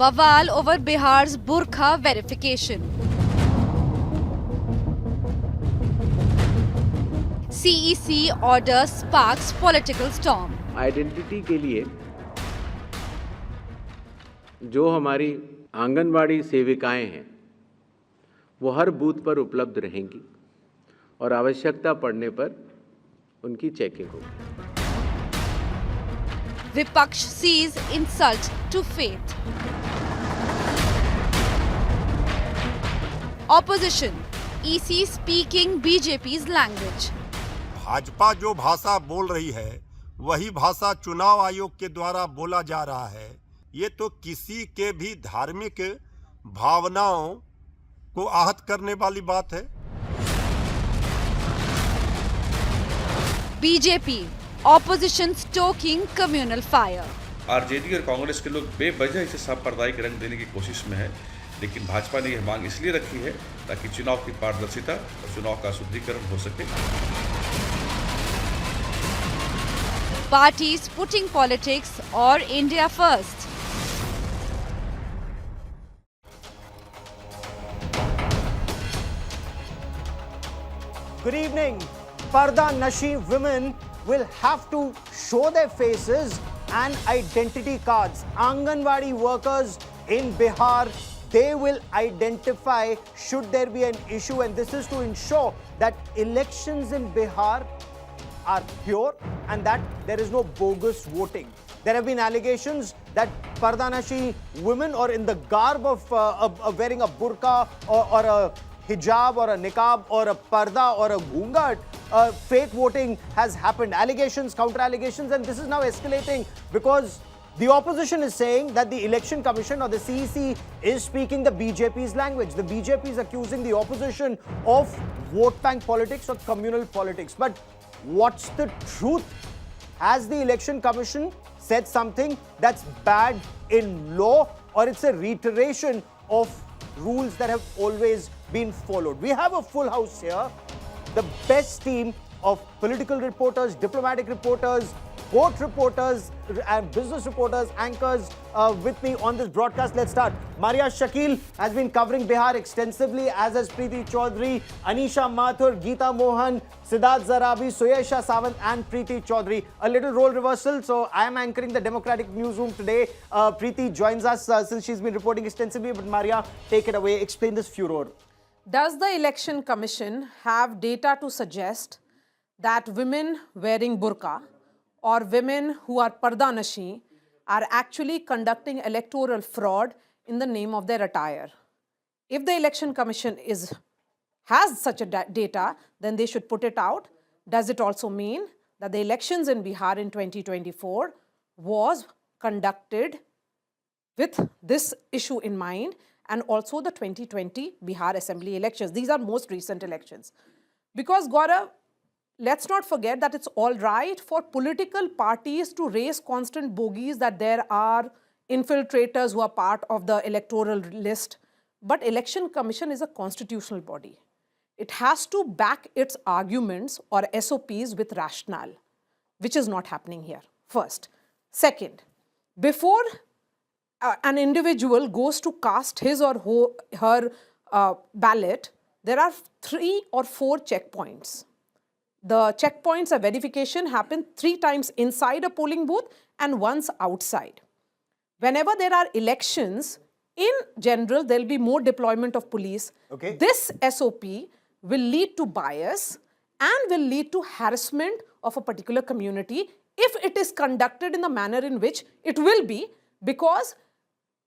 Bawal over Bihar's Burqa verification. CEC order sparks political storm. Identity के लिए जो हमारी आंगनवाड़ी सेविकाएं हैं वो हर बूथ पर उपलब्ध रहेंगी और आवश्यकता पड़ने पर उनकी चेकिंग होगी. Vipaksh sees insult to faith. Opposition, EC speaking BJP's language. Bhajpa जो भाषा बोल रही है वही भाषा चुनाव आयोग के द्वारा बोला जा रहा है. ये तो किसी के भी धार्मिक भावनाओं को आहत करने वाली बात है. BJP, opposition stoking communal fire. RJD और कांग्रेस के लोग बेवजह इसे सांप्रदायिक रंग देने की कोशिश में है, लेकिन भाजपा ने यह मांग इसलिए रखी है ताकि चुनाव की पारदर्शिता और चुनाव का शुद्धिकरण हो सके. Parties putting politics or India first. Good evening. Parda Nashi women will have to show their faces and identity cards. Anganwadi workers in Bihar, they will identify should there be an issue, and this is to ensure that elections in Bihar are pure and that there is no bogus voting. There have been allegations that Pardanashi women, or in the garb of wearing a burqa or a hijab or a niqab or a parda or a Ghoongat, fake voting has happened. Allegations, counter allegations, and this is now escalating because the opposition is saying that the Election Commission or the CEC is speaking the BJP's language. The BJP is accusing the opposition of vote bank politics or communal politics. But what's the truth? Has the Election Commission said something that's bad in law, or it's a reiteration of rules that have always been followed? We have a full house here. The best team of political reporters, diplomatic reporters, court reporters and business reporters, anchors with me on this broadcast. Let's start. Maria Shakil has been covering Bihar extensively, as has Preeti Chaudhary, Anisha Mathur, Geeta Mohan, Siddharth Zarabi, Suyesha Sawant and Preeti Chaudhary. A little role reversal. So I am anchoring the Democratic Newsroom today. Preeti joins us since she's been reporting extensively. But Maria, take it away. Explain this furor. Does the Election Commission have data to suggest that women wearing burqa or women who are pardanashi are actually conducting electoral fraud in the name of their attire? If the Election Commission has such a data, then they should put it out. Does it also mean that the elections in Bihar in 2024 was conducted with this issue in mind, and also the 2020 Bihar Assembly elections? These are most recent elections. Because Gaurav, let's not forget that it's all right for political parties to raise constant bogies that there are infiltrators who are part of the electoral list. But Election Commission is a constitutional body. It has to back its arguments or SOPs with rationale, which is not happening here, first. Second, before an individual goes to cast his or her ballot, there are 3 or 4 checkpoints. The checkpoints of verification happen 3 times inside a polling booth and once outside. Whenever there are elections, in general, there will be more deployment of police. Okay. This SOP will lead to bias and will lead to harassment of a particular community if it is conducted in the manner in which it will be, because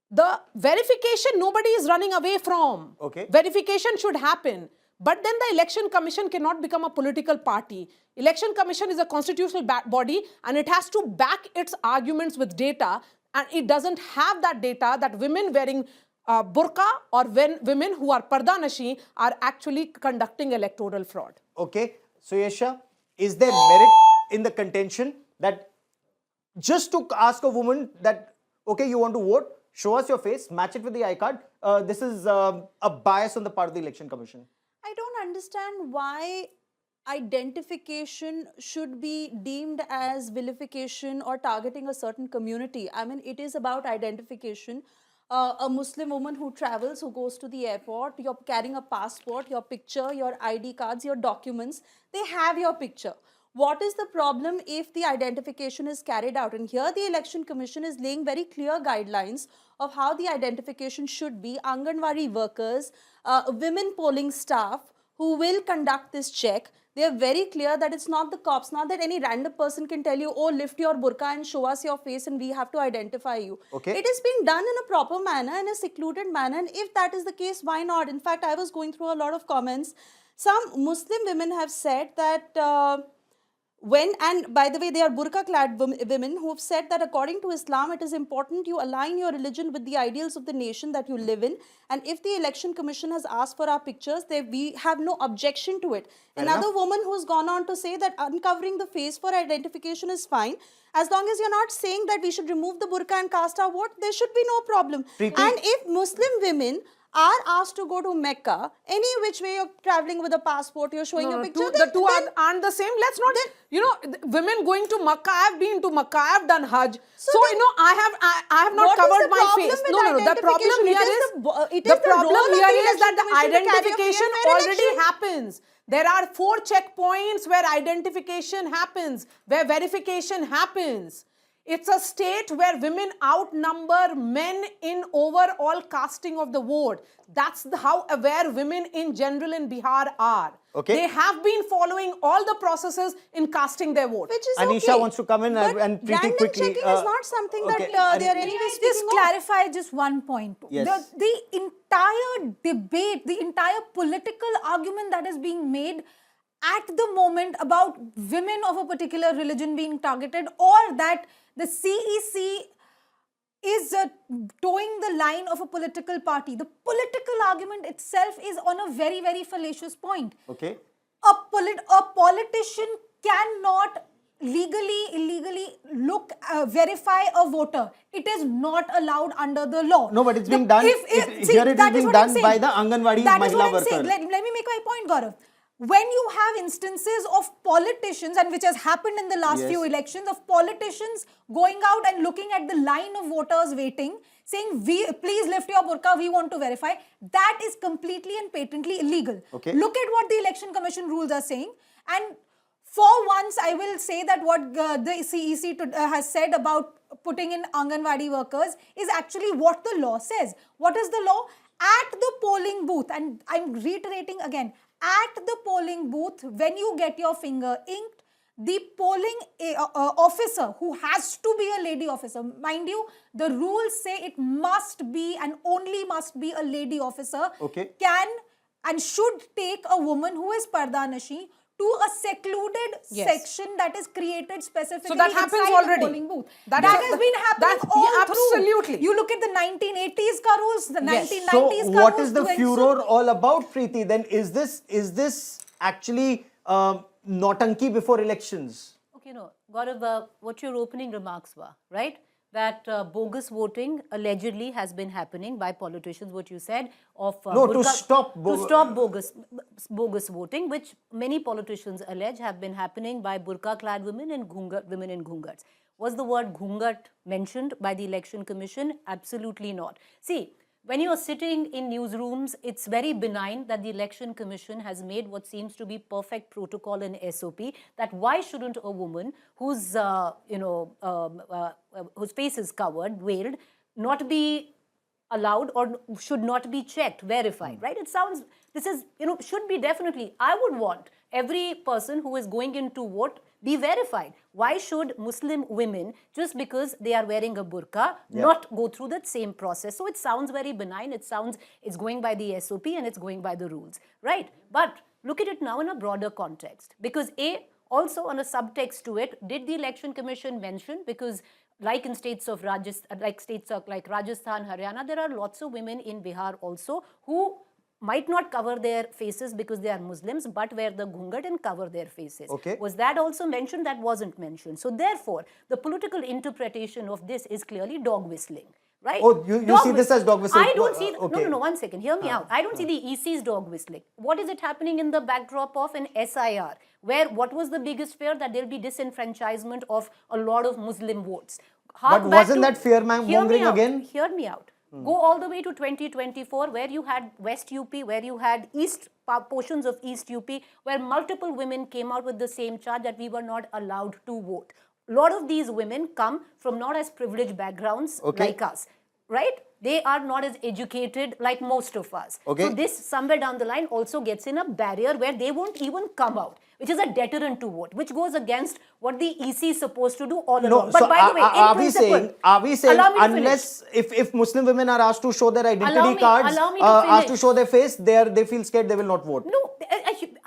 the verification nobody is running away from. Okay. Verification should happen. But then the Election Commission cannot become a political party. Election Commission is a constitutional body and it has to back its arguments with data, and it doesn't have that data that women wearing burqa or women who are pardanashi are actually conducting electoral fraud. Okay, Suyesha, is there merit in the contention that just to ask a woman that, okay, you want to vote, show us your face, match it with the iCard, this is a bias on the part of the Election Commission? I don't understand why identification should be deemed as vilification or targeting a certain community. I mean, it is about identification. a Muslim woman who travels, who goes to the airport, you're carrying a passport, your picture, your ID cards, your documents, they have your picture. What is the problem if the identification is carried out? And here the Election Commission is laying very clear guidelines of how the identification should be. Anganwadi workers, women polling staff who will conduct this check, they are very clear that it's not the cops, not that any random person can tell you, oh, lift your burqa and show us your face and we have to identify you. Okay. It is being done in a proper manner, in a secluded manner, and if that is the case, why not? In fact, I was going through a lot of comments. Some Muslim women have said that and by the way, they are burqa-clad women who have said that according to Islam, it is important you align your religion with the ideals of the nation that you live in. And if the Election Commission has asked for our pictures, we have no objection to it. Another woman who's gone on to say that uncovering the face for identification is fine. As long as you're not saying that we should remove the burqa and cast our vote, there should be no problem. And if Muslim women are asked to go to Mecca, any which way you're traveling with a passport, you're showing a picture. The two aren't the same. Let's not, women going to Makkah, I've been to Makkah, I've done Hajj. So I have not covered my face. No. The problem here is that the identification already happens. There are 4 checkpoints where identification happens, where verification happens. It's a state where women outnumber men in overall casting of the vote. That's how aware women in general in Bihar are. Okay. They have been following all the processes in casting their vote. Which is Anisha wants to come in and pretty random quickly. checking is not something that they are anyway speaking Just clarify just one point. Yes. The entire debate, the entire political argument that is being made at the moment about women of a particular religion being targeted, or that the CEC is towing the line of a political party. The political argument itself is on a very, very fallacious point. Okay. A politician cannot illegally verify a voter. It is not allowed under the law. No, but it's being done. Here it is being done by the Anganwadi Mahila worker. Let me make my point, Gaurav. When you have instances of politicians, and which has happened in the last few elections, of politicians going out and looking at the line of voters waiting, saying, please lift your burqa, we want to verify, that is completely and patently illegal. Okay. Look at what the Election Commission rules are saying. And for once, I will say that what the CEC has said about putting in Anganwadi workers is actually what the law says. What is the law? At the polling booth, and I'm reiterating again, at the polling booth, when you get your finger inked, the polling officer, who has to be a lady officer, mind you, the rules say it must be and only must be a lady officer, can and should take a woman who is pardanashi to a secluded section that is created specifically. So that happens already. The polling booth. That has been happening all absolutely. through. You look at the 1980s ka rules, the 1990s So ka rules. what is the furor all about, Preeti? Then is this actually nautanki before elections? Okay, no, Gaurav, what your opening remarks were, right? That bogus voting allegedly has been happening by politicians, what you said, of to stop bogus voting, which many politicians allege have been happening by burqa-clad women and women in Ghoongats. Was the word Ghoongat mentioned by the Election Commission? Absolutely not. See, when you are sitting in newsrooms, it's very benign that the Election Commission has made what seems to be perfect protocol and SOP, that why shouldn't a woman whose whose face is covered, veiled, not be allowed or should not be checked, verified, right? It sounds, this is, should be definitely, I would want every person who is going in to vote be verified. Why should Muslim women, just because they are wearing a burqa, not go through that same process? So it sounds very benign. It sounds, it's going by the SOP and it's going by the rules, right? But look at it now in a broader context. Because also on a subtext to it, did the Election Commission mention, because like in states of Rajasthan, like Rajasthan, Haryana, there are lots of women in Bihar also who might not cover their faces because they are Muslims, but wear the Ghoongat and cover their faces. Okay. Was that also mentioned? That wasn't mentioned. So therefore, the political interpretation of this is clearly dog whistling. Right? Oh, you see this as dog whistling? I don't see, no, 1 second, hear me out. I don't see the EC's dog whistling. What is it happening in the backdrop of an SIR, where what was the biggest fear? That there will be disenfranchisement of a lot of Muslim votes. But wasn't that fear mongering again? Hear me out. Go all the way to 2024, where you had West UP, where you had portions of East UP, where multiple women came out with the same charge that we were not allowed to vote. A lot of these women come from not as privileged backgrounds like us, right? They are not as educated like most of us. So this somewhere down the line also gets in a barrier where they won't even come out, which is a deterrent to vote, which goes against what the EC is supposed to do all along. But so by the way, are we saying unless if Muslim women are asked to show their identity cards, asked to show their face, they feel scared, they will not vote? No,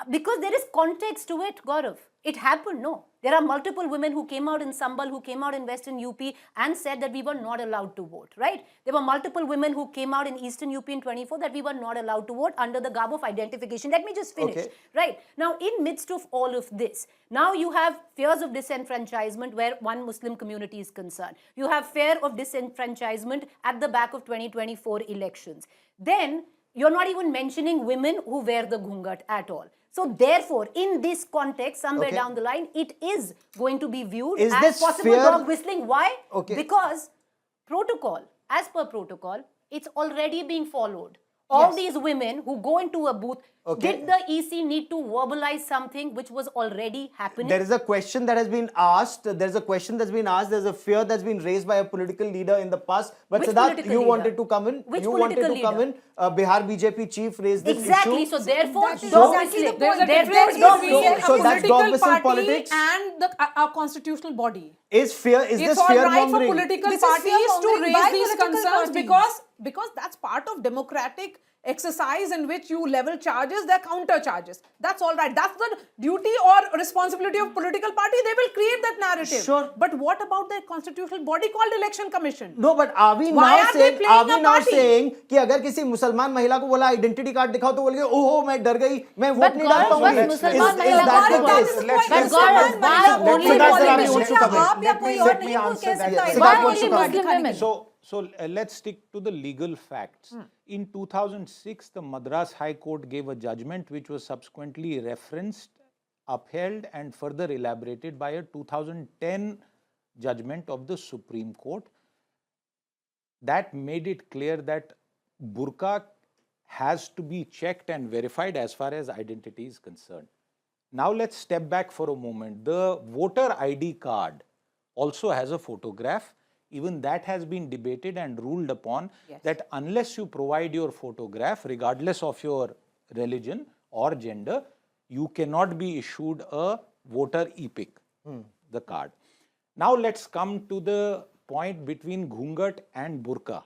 because there is context to it, Gaurav. It happened, no. There are multiple women who came out in Sambal, who came out in Western UP and said that we were not allowed to vote, right? There were multiple women who came out in Eastern UP in 24 that we were not allowed to vote under the garb of identification. Let me just finish, right? Now, in midst of all of this, now you have fears of disenfranchisement where one Muslim community is concerned. You have fear of disenfranchisement at the back of 2024 elections. Then, you're not even mentioning women who wear the Ghoongat at all. So therefore, in this context, somewhere down the line, it is going to be viewed as possible dog whistling. Why? Because protocol, as per protocol, it's already being followed. All these women who go into a booth, did the EC need to verbalize something which was already happening? There is a question that has been asked. There's a question that's been asked. There's a fear that's been raised by a political leader in the past. But Which Siddharth, you wanted to come in. Which you political wanted to come in. Bihar BJP chief raised this exactly. issue. So therefore, dog whistling. There's a difference between a political party and the constitutional body. Is this fear mongering? It's all right for political parties to raise these concerns because that's part of democratic exercise in which you level charges, they're counter charges. That's all right. That's the duty or responsibility of political party. They will create that narrative. Sure. But what about the constitutional body called Election Commission? No, but are we now saying कि अगर किसी मुसलमान महिला को बोला identity card दिखाओ तो बोलेंगे ओहो मैं डर गई मैं वोट नहीं डाल पाऊंगी मुसलमान महिला So let's stick to the legal facts. In 2006, the Madras High Court gave a judgment which was subsequently referenced, upheld and further elaborated by a 2010 judgment of the Supreme Court that made it clear that burqa has to be checked and verified as far as identity is concerned. Now let's step back for a moment. The voter ID card also has a photograph. Even that has been debated and ruled upon that unless you provide your photograph, regardless of your religion or gender, you cannot be issued a voter e-pic, the card. Now let's come to the point between Ghoongat and burqa.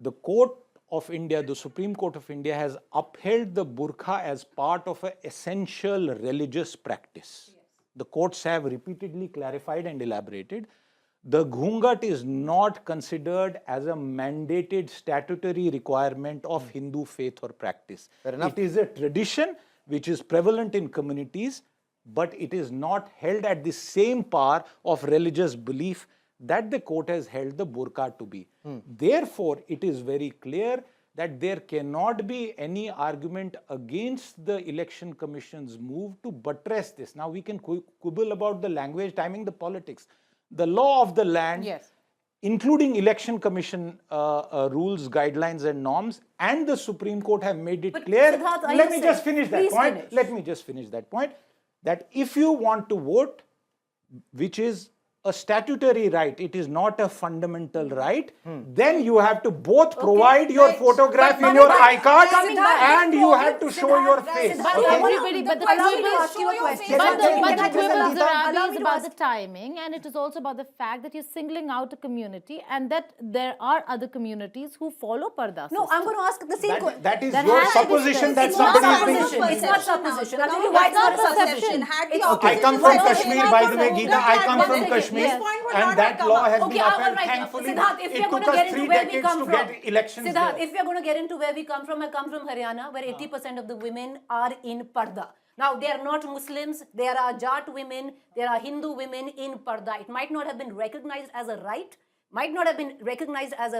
The Court of India, the Supreme Court of India has upheld the burqa as part of an essential religious practice. The courts have repeatedly clarified and elaborated. The Ghoongat is not considered as a mandated statutory requirement of Hindu faith or practice. It is a tradition which is prevalent in communities, but it is not held at the same par of religious belief that the court has held the burqa to be. Therefore, it is very clear that there cannot be any argument against the Election Commission's move to buttress this. Now, we can quibble about the language, timing, the politics. The law of the land, including Election Commission rules, guidelines and norms, and the Supreme Court have made it clear. Let me just finish that point. Let me just finish that point. That if you want to vote, which is a statutory right, it is not a fundamental right, then you have to both provide your photograph in your iCard and you have to show your face. But the quibbles around is about the timing, and it is also about the fact that you're singling out a community and that there are other communities who follow parda. No, I'm going to ask the same question. That is your supposition that somebody is being... It's not supposition. I'll tell you why it's not a supposition. I come from Kashmir, by the way, Geeta. I come from Kashmir. And that law has been upheld. Thankfully, it took us 3 decades to get elections there. If we are going to get into where we come from, I come from Haryana, where 80% of the women are in parda. Now, they are not Muslims, there are Jat women, there are Hindu women in parda. It might not have been recognized as a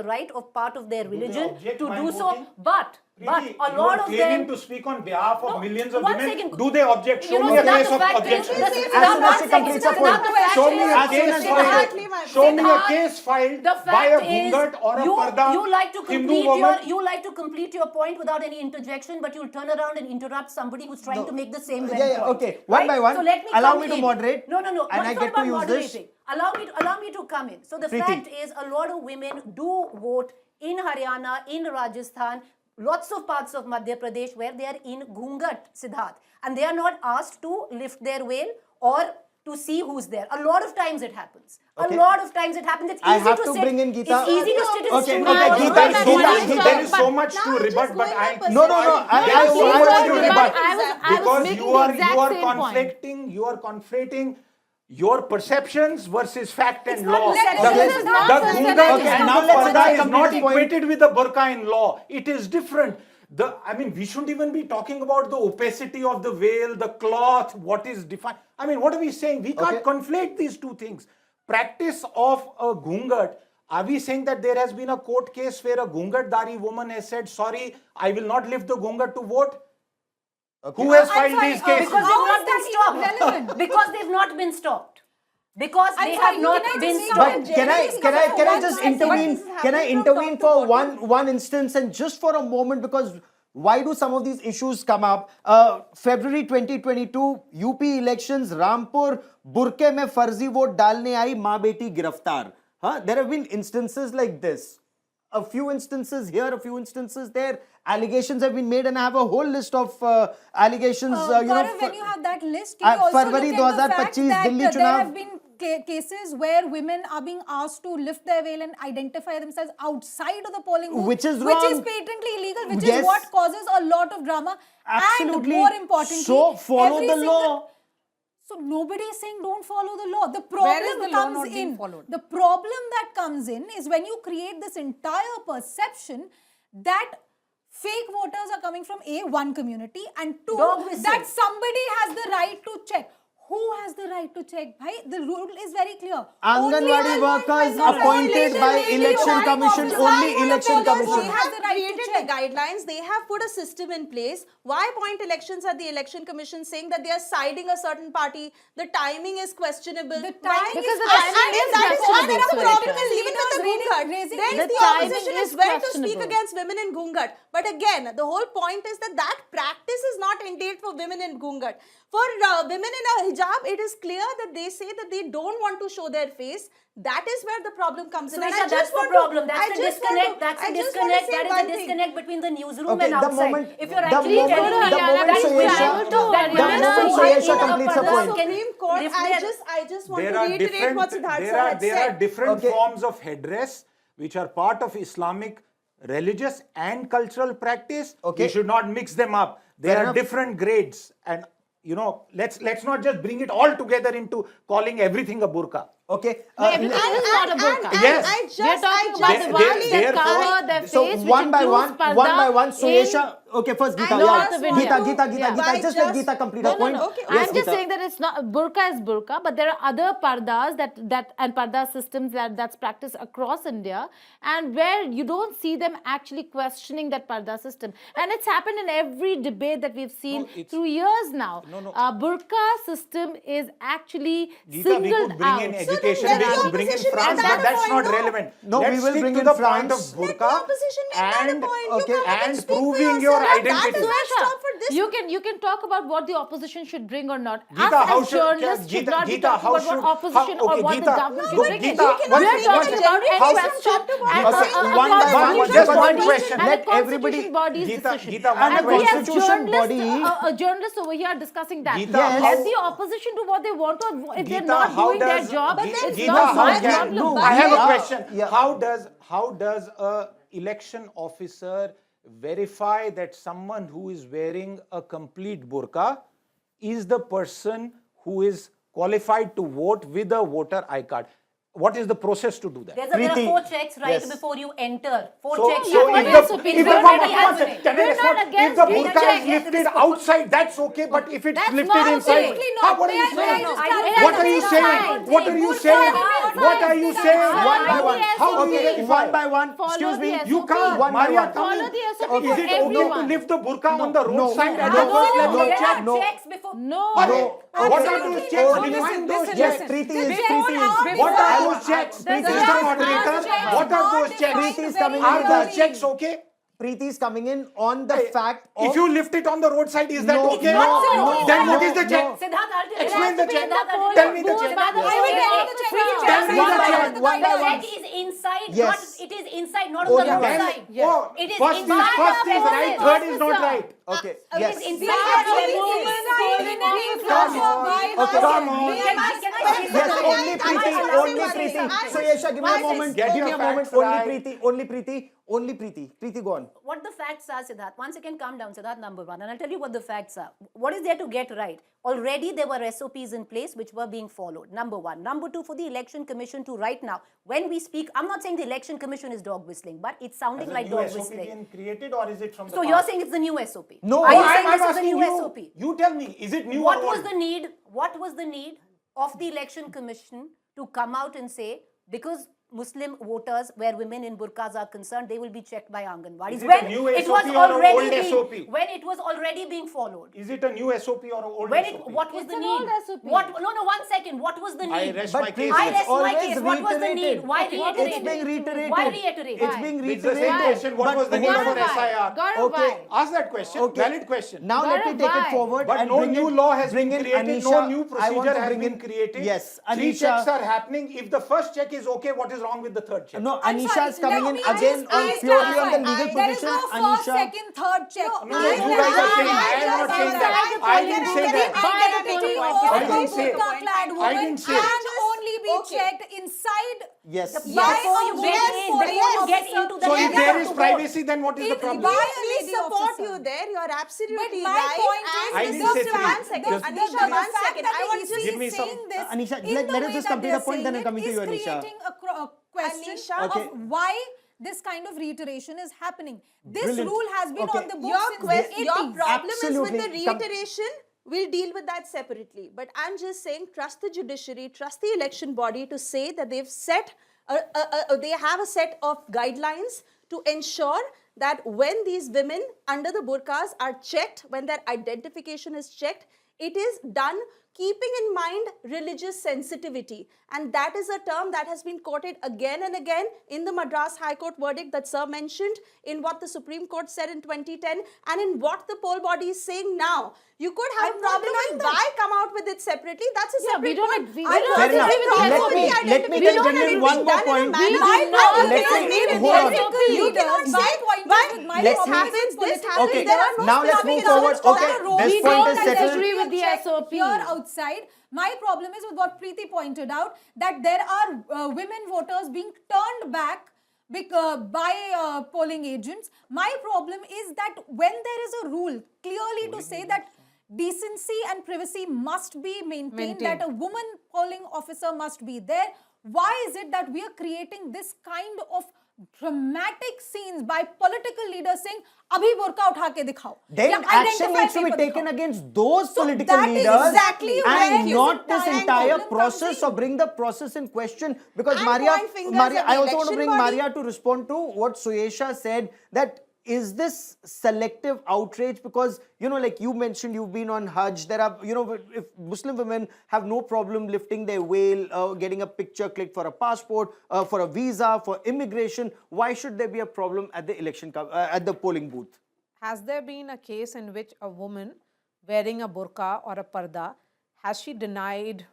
right, of part of their religion to do so, but But Preeti, a you lot are of claiming them. to speak on behalf of No, millions of one women. second. Do they object? Show You know, me a Siddharth, case the of fact is- objection. listen, As Siddharth, soon as one she second, completes her Siddharth, point. the fact Show me is- a case Siddharth, filed. Show me a Siddharth, case filed the by a fact is, Ghungat or a Parda you like to Hindu complete woman. you like to complete your point without any interjection, but you'll turn around and interrupt somebody who's trying to make the same Yeah, very yeah, point. okay. One by one. So let me Allow come me to in. moderate. No. And It's I not get to about use this. moderating. Allow me to come in. So the Preeti. fact is, a lot of women do vote in Haryana, in Rajasthan, lots of parts of Madhya Pradesh where they are in Ghungat, Siddharth, and they are not asked to lift their veil or to see who's there. A lot of times it happens. Okay. A lot of times it happens. It's easy I have to to sit. bring in Geeta. It's easy to sit in Okay, studio. okay, Geeta, There is so much to rebut, but I No, no, no. there is so I much want to to rebut rebut. I was because making you the are exact same point. you are conflating your perceptions versus fact and law. This is not The perception. Ghungat Okay, and now the let's Parda take is a not complete point. equated with the burqa in law. It is different. We shouldn't even be talking about the opacity of the veil, the cloth, what is defined. What are we saying? We can't conflate these two things. Practice of a Ghungat. Are we saying that there has been a court case where a Ghungat-dari woman has said, sorry, I will not lift the Ghungat to vote? Who has filed these cases? Because How they've is not been that stopped. even relevant? Because they've not been stopped. Because I'm they sorry, have not can I been just stopped. But can I just intervene? Can I intervene for one instance and just for a moment, because why do some of these issues come up? February 2022 UP elections, Rampur burqe mein farzi vote dalne aayi maa beti giraftar. There have been instances like this. A few instances here, a few instances there. Allegations have been made, and I have a whole list of allegations. Gaurav, when you have that list, can you also February look at the fact 2025 that Delhi there chunav. have been cases where women are being asked to lift their veil and identify themselves outside of the polling booth, Which is which is wrong. patently illegal, which Yes. is what causes a lot of drama. Absolutely. And more importantly, So follow every the single- law. So nobody is saying don't follow the law. The Where is problem the law comes not being in. followed? The problem that comes in is when you create this entire perception that fake voters are coming from one community, and two, Dog whistle. that somebody has the right to check. Who has the right to check? Bhai, the rule is very clear. Anganwadi workers appointed by election commission, only election commission. They have created the guidelines. They have put a system in place. Why appoint elections at the election commission saying that they are siding a certain party? The timing is questionable. The timing Because is the timing is that is what there is a questionable, problem. Surekha. Leave it with the Ghungat. Raising- Then The the timing opposition is is well to speak questionable. against women in Ghungat. But again, the whole point is that that practice is not entailed for women in Ghungat. For women in a hijab, it is clear that they say that they don't want to show their face. That is where the problem comes in. And I Surekha, that's just the want to- problem. That's I the just want disconnect. to- That's I the just want to disconnect. say That is one the thing. disconnect between the newsroom Okay, and the outside. moment- If you're the actually moment- telling me the moment that Surekha- women the moment who Surekha are in a completes her Parda point. Supreme Court, lift I their- just want There to are reiterate different, what Siddharth there sir are, had there are said. different Okay. forms of headdress which are part of Islamic religious and cultural practice. Okay. We should not mix them up. There Fair are enough. different grades, and let's not just bring it all together into calling everything a burqa. Okay. Everything is not a burqa. Yes. We are talking about the They- ones that cover their face, So which one by includes one, parda Suresha. Okay, first Geeta. And Yeah. north of India. Geeta. Just let Geeta complete her point. No. Okay, I'm Yes, just Geeta. saying that it's not burqa is burqa, but there are other pardas that and parda systems that's practiced across India, and where you don't see them actually questioning that parda system. And it's happened in every debate that we've seen it's- through years now. No. Burqa system is actually Geeta, we singled could bring out. in education, let we the could bring in opposition France, make that but a that's point, not no? relevant. No, Let's we will stick bring to in the France. point of Let the burqa opposition make that a and, point. You okay, come and and speak for proving your yourself. That identity. is not stop for this. You can talk about what the opposition should bring or not. Geeta, Us how as should- journalists should Geeta, not be Geeta, talking how about should- what opposition how- okay, or what Geeta, the government should but bring Geeta, in. one We're second, talking one about second. a How- question and Okay, one by one, just one question. and Let a everybody- constitution body's Geeta, decision. Geeta, one and question. we as Constitution journalists, body- journalists over here are discussing that. Geeta, Yes. Let how- the opposition do what they want, or if they're Geeta, not how doing their does- job, Geeta, it's Geeta, not how my can- problem. No, I have a Yeah. question. Yeah. How does a election officer verify that someone who is wearing a complete burqa is the person who is qualified to vote with a voter I card? What is the process to do that? There are 4 checks right before you enter. 4 So, checks. so before if you the, enter. if the, We're one already second, answering. can I We're respond? not If against the doing burqa check. is lifted outside, that's okay. But if it's That's lifted not inside, okay. huh, what are you May I saying? just What are you saying? What are you saying? What are you saying? One by one. How do you Okay, verify? One by one. Follow Excuse the me. SOP. You can't. One by Maria, one. come Follow in. the SOP Is for it okay to everyone. lift the burqa on the roadside at no, the first level? There are no. checks before. No. What are those checks? Define those Yes, checks. Preeti is. What are those checks? There's Mr. a- Moderator, what are those checks? Preeti is coming Are in. those checks okay? Preeti is coming in on the fact of. If you lift it on the roadside, is that No, okay? no, Then no, what is the no. check? Siddharth, I'll tell you. Explain the check. Siddharth, I'll Tell me the check. Siddharth, I'll I will tell tell you. the check. Tell me One the by check. one, one by The one. check is inside, Yes. not it is inside, not Oh, on the yeah. roadside. Oh, It is first inside is the right, police third is not officer. right. Okay. It Yes. is inside. Come on. Yes, only Preeti, only Preeti. So Yesha, give me a moment. Get Give me your a moment. facts Only right. Preeti, only Preeti, only Preeti. Preeti, go on. What the facts are, Siddharth. Once again, calm down, Siddharth, number one. And I'll tell you what the facts are. What is there to get right? Already there were SOPs in place which were being followed. Number one. Number two, for the Election Commission to right now, when we speak, I'm not saying the Election Commission is dog whistling, but it's sounding like dog whistling. Being created or is it from the So past? you're saying it's the new SOP? No, Are you I'm saying this is the asking new you. SOP? You tell me, is it new What or was old? the need? What was the need of the Election Commission to come out and say, because Muslim voters where women in burqas are concerned, they will be checked by Anganwadis? Is it a new SOP or an old SOP? When it was already being followed. Is it a new SOP or an old When SOP? what was It's the an need? old SOP. No, 1 second. What was the need? I rest But my case. Preeti, I it's rest my always case. What was the need? reiterated. Why It's reiterate? being reiterated. Why reiterate? It's being It's the same reiterated. question. What But was the need hold for on. SIR? Gaurav, Okay. why? Ask that question. Okay. Valid question. Now let me Gaurav, take it why? forward. But and no bring new in- law has bring been in created, Anisha. no new I want procedure to has bring been in- created. Yes, 3 Anisha. checks are happening. If the first check is okay, what is wrong with the third check? No, I'm Anisha is sorry, coming let in me again just on please purely on the clarify. legal There is position. no first, Anisha. second, third check. No, you guys are saying. I am not saying that. I didn't say that. Identity of I a didn't say. burqa-clad I woman didn't say. can only be checked inside. Yes. Before you get in, before you get into the So if level there of is the privacy, then what is the problem? by a We lady support officer. you there. You are absolutely But my right. point And I is, didn't say just three. one second, Just- Anisha, the one fact second. that I want the to EC Give me is some- saying this Anisha, in let the us way just that complete they're the point, then saying I'm coming to it you, is Anisha. creating a question Anisha, of Okay. why this kind of reiteration is happening. This Brilliant. rule has been Okay. on the books since the 80s. Your problem is with the Absolutely. reiteration. We'll deal with that separately. But I'm just saying, trust the judiciary, trust the election body to say that they've set, they have a set of guidelines to ensure that when these women under the burqas are checked, when their identification is checked, it is done keeping in mind religious sensitivity. And that is a term that has been quoted again and again in the Madras High Court verdict that Sir mentioned, in what the Supreme Court said in 2010, and in what the poll body is saying now. You could have I'm a not problem denying with that. why come out with it separately. That's a Yeah, separate we don't point. agree. I We don't Fair don't enough. agree with Let SOP me identification then being in one more done in a point. manner. We do not I let disagree me- with hold on. political You leaders. cannot say point Why? with my This point. happens, this happens. Okay, There are no now let's specific move forward. results for Okay, the rule. this We point don't is settled. disagree with the check SOP. here outside. My problem is with what Preeti pointed out, that there are women voters being turned back by polling agents. My problem is that when there is a rule clearly to say that decency and privacy must be maintained, that a woman polling officer must be there, why is it that we are creating this kind of dramatic scenes by political leaders saying, "Abhi burqa utha ke dikhao." Then Ya action identify needs to be paper taken dikhao. against those So political that is leaders exactly where and this not this entire entire problem comes process in. or bring the process in question. Because And Maria, point fingers at the I also want to election bring body. Maria to respond to what Suyesha said, that is this selective outrage? Because, you know, like you mentioned, you've been on Hajj. There are, you know, if Muslim women have no problem lifting their veil, getting a picture clicked for a passport, for a visa, for immigration, why should there be a problem at the election, at the polling booth? Has there been a case in which a woman wearing a burqa or a parda, has she denied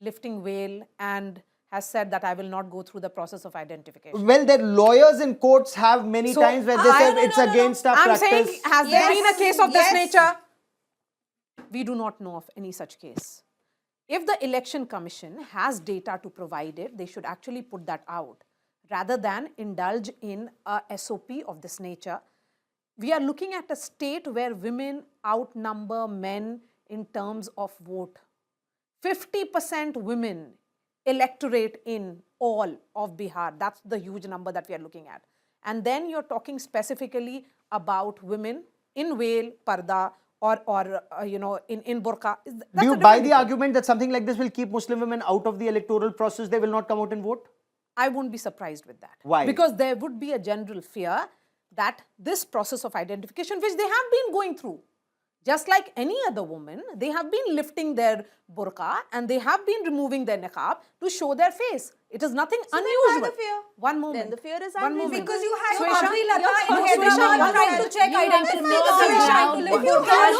lifting veil and has said that I will not go through the process of identification? Well, their lawyers in courts have many times where they say it's against our I'm practice. saying, has there been a case of this Yes. nature? We do not know of any such case. If the Election Commission has data to provide it, they should actually put that out rather than indulge in a SOP of this nature. We are looking at a state where women outnumber men in terms of vote. 50% women electorate in all of Bihar. That's the huge number that we are looking at. And then you're talking specifically about women in veil, parda, or in burqa. Do you buy the argument that something like this will keep Muslim women out of the electoral process? They will not come out and vote? I won't be surprised with that. Why? Because there would be a general fear that this process of identification, which they have been going through, just like any other woman, they have been lifting their burqa and they have been removing their niqab to show their face. It is nothing unusual. Then why the fear? One moment. Then the fear is One moment. unreasonable. Because you had Swesha, Madhuri Lata in Swesha, Hyderabad trying to check identity. If you have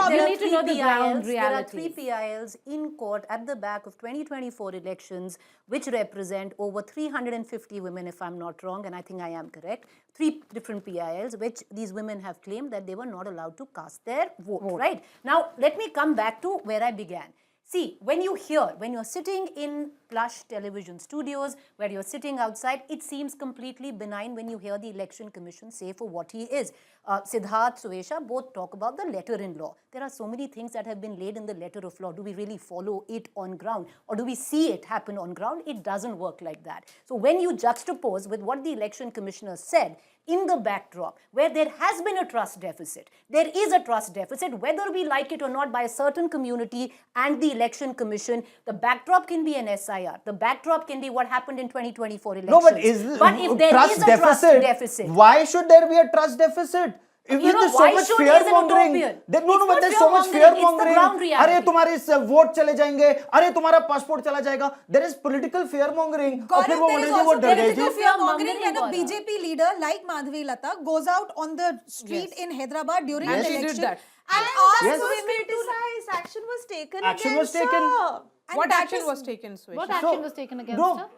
They need to know the ground PILs. There are 3 PILs in court at the back of 2024 elections, which represent over 350 women, if I'm not wrong, and I think I am correct. 3 different PILs, which these women have claimed that they were not allowed to cast their vote. Right? Now, let me come back to where I began. See, when you're sitting in plush television studios, where you're sitting outside, it seems completely benign when you hear the Election Commission say for what he is. Siddharth, Swesha both talk about the letter in law. There are so many things that have been laid in the letter of law. Do we really follow it on ground? Or do we see it happen on ground? It doesn't work like that. So when you juxtapose with what the Election Commissioner said, in the backdrop, where there has been a trust deficit, there is a trust deficit, whether we like it or not, by a certain community and the Election Commission. The backdrop can be an SIR. The backdrop can be what happened in 2024 elections. No, but if there is a trust deficit, why should there be a trust deficit? If there's so much fear mongering, but there's so much fear mongering. अरे तुम्हारे vote चले जाएंगे, अरे तुम्हारा passport चला जाएगा. There is political fear mongering. Gaurav, there is also political fear mongering when a BJP leader like Madhuri Lata goes out on the street in Hyderabad during an election and asks women to criticize. Action was taken Action was against taken. her. What action was taken, Swesha? What action was taken against her?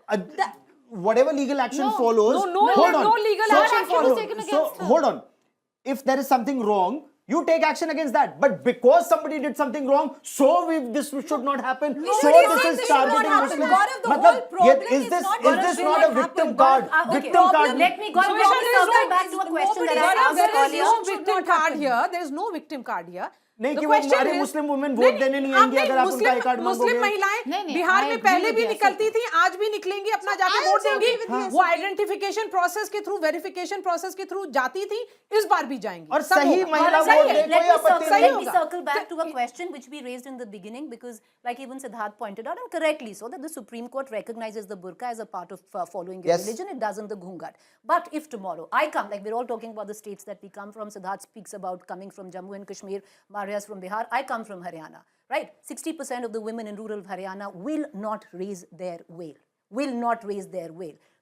Whatever legal action follows. No legal action was taken against her. Hold on. If there is something wrong, you take action against that. But because somebody did something wrong, this should not happen. So this is targeting Muslims. Is this not a victim card? Victim card. Let me go back to a question that I asked earlier. There is no victim card here. There is no victim card here. नहीं कि वो हमारे Muslim women vote देने नहीं आएंगी अगर आप उनका आई कार्ड मांगोगे। मुस्लिम महिलाएं बिहार में पहले भी निकलती थी, आज भी निकलेंगी, अपना जाके वोट देंगी। वो आइडेंटिफिकेशन प्रोसेस के थ्रू, वेरिफिकेशन प्रोसेस के थ्रू जाती थी, इस बार भी जाएंगी। और सही महिला वोट दे, कोई आपत्ति नहीं। Let me circle back to a question which we raised in the beginning, because like even Siddharth pointed out, and correctly so, that the Supreme Court recognizes the burqa as a part of following your religion. It doesn't the Ghoongat. But if tomorrow I come, like we're all talking about the states that we come from, Siddharth speaks about coming from Jammu and Kashmir, Maria's from Bihar, I come from Haryana, right? 60% of the women in rural Haryana will not raise their veil,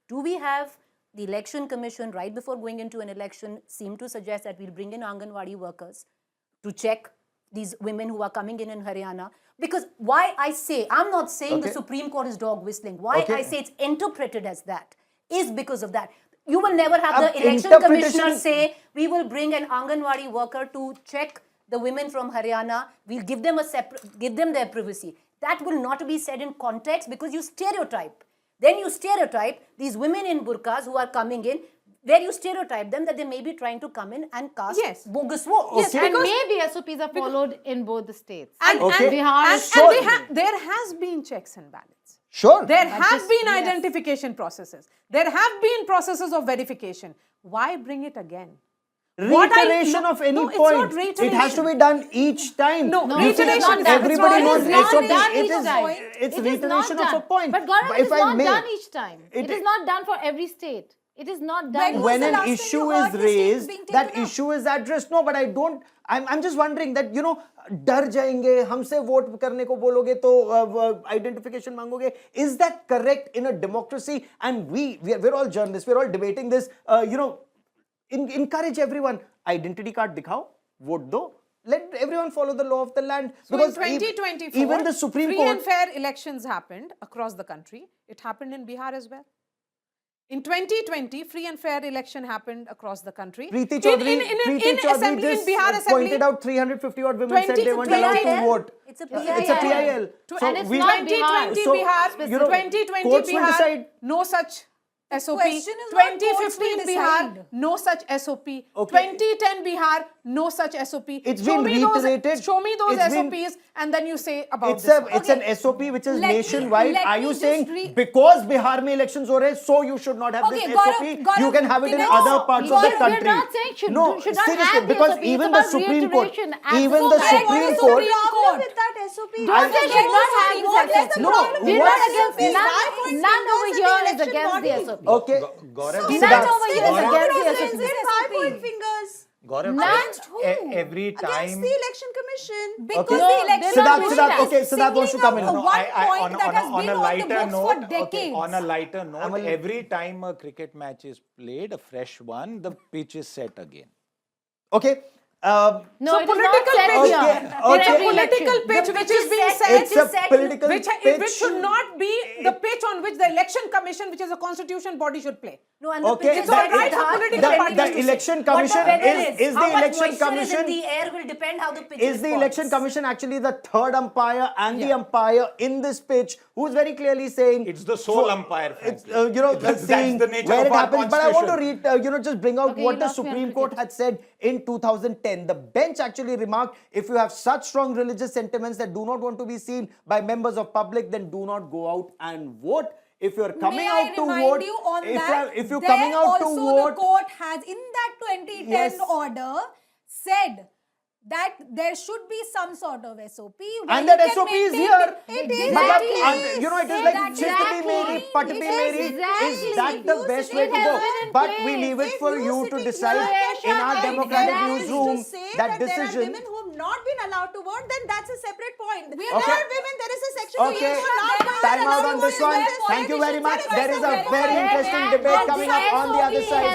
Do we have the Election Commission, right before going into an election, seem to suggest that we'll bring in Anganwadi workers to check these women who are coming in Haryana? Because why I say, I'm not saying the Supreme Court is dog whistling. Why I say it's interpreted as that is because of that. You will never have the Election Commissioner say, we will bring an Anganwadi worker to check the women from Haryana, we'll give them their privacy. That will not be said in context, because you stereotype. Then you stereotype these women in burqas who are coming in, where you stereotype them that they may be trying to come in and cast bogus votes. Yes, and maybe SOPs are followed in both the states. And Bihar there has been checks and balances. Sure. There have been identification processes. There have been processes of verification. Why bring it again? Reiteration of any point. It has to be done each time. No, reiteration. Everybody knows SOP. It's reiteration of a point. But Gaurav, it is not done each time. It is not done for every state. It is not done. When an issue is raised, that issue is addressed. No, but I'm just wondering that, डर जाएंगे, हमसे vote करने को बोलोगे तो identification मांगोगे. Is that correct in a democracy? And we're all journalists. We're all debating this. Encourage everyone. Identity card दिखाओ, vote दो. Let everyone follow the law of the land. So because in 2024, even the Supreme free Court, and fair elections happened across the country. It happened in Bihar as well. In 2020, free and fair election happened across the country. Preeti Chaudhary just pointed out 350 odd women said they weren't allowed to vote. It's a PIL. It's a PIL. And it's not 2020 Bihar. 2020 Bihar, no such SOP. question is not courts will 2015 Bihar, decide. no such SOP. Okay. 2010 Bihar, no such SOP. It's been reiterated. Show me those It's been- SOPs and then you say about It's this. it's an SOP which is Let me- nationwide. let Are me you just saying because Bihar mein elections ho rahe, so you should not have Okay, this Gaurav, SOP? Gaurav, you can have it in no, other parts of the Gaurav, country. We're not saying should not seriously, have the because SOP. It's even the about Supreme Court, reiteration. And even so the then Supreme what is Court. the problem with that SOP? Don't say should not have this SOP. No, we're what- not against none over here is against the SOP. Okay, Gaurav, None over here is Gaurav- against the SOP. Five point fingers. Gaurav, Against every Against time. the election commission. Because Okay. the No, election they're not commission doing that. is Okay, Siddharth wants to come in. singling No, out one point that has been a on the lighter books note, for okay, decades. on a lighter note, Amal- every time a cricket match is played, a fresh one, the pitch is set again. Okay. No, So it is not political set pitch. here. Okay, For okay. every Political election. pitch which is being set- set, It's a political which pitch. should not be the pitch on which the election commission, which is a constitution body, should play. No, and the Okay, pitch is all very right for hard. political Depending parties on the election what the commission weather is How the much election moisture commission is in the air will depend how the pitch is the election responds. commission actually the third umpire and the umpire in this pitch, who's very clearly saying It's the sole umpire, It's frankly. That's seeing the nature where of it our happens. But I want to constitution. read, just bring out Okay, what you the lost me on Supreme Court cricket. had said in 2010. The bench actually remarked, if you have such strong religious sentiments that do not want to be seen by members of public, then do not go out and vote. If you're coming May out I to remind vote, you on if that, you're there coming out to also vote, the court has, in that 2010 Yes. order, said that there should be some sort of SOP. where and you that can SOP is maintain here. It is. Matlab, Exactly. you know, it is like Exactly. chit bhi meri, pat bhi meri. Is that the best way to go? But we leave it for you to decide in our Democratic Newsroom that there are decision. women who have not been allowed to vote, then that's a separate point. We There Okay. are women, there is a section where Okay, you should not be time out allowed on to this vote. one. There are Thank you very much. politicians. There is a That is very very interesting bad. debate coming up on the other side.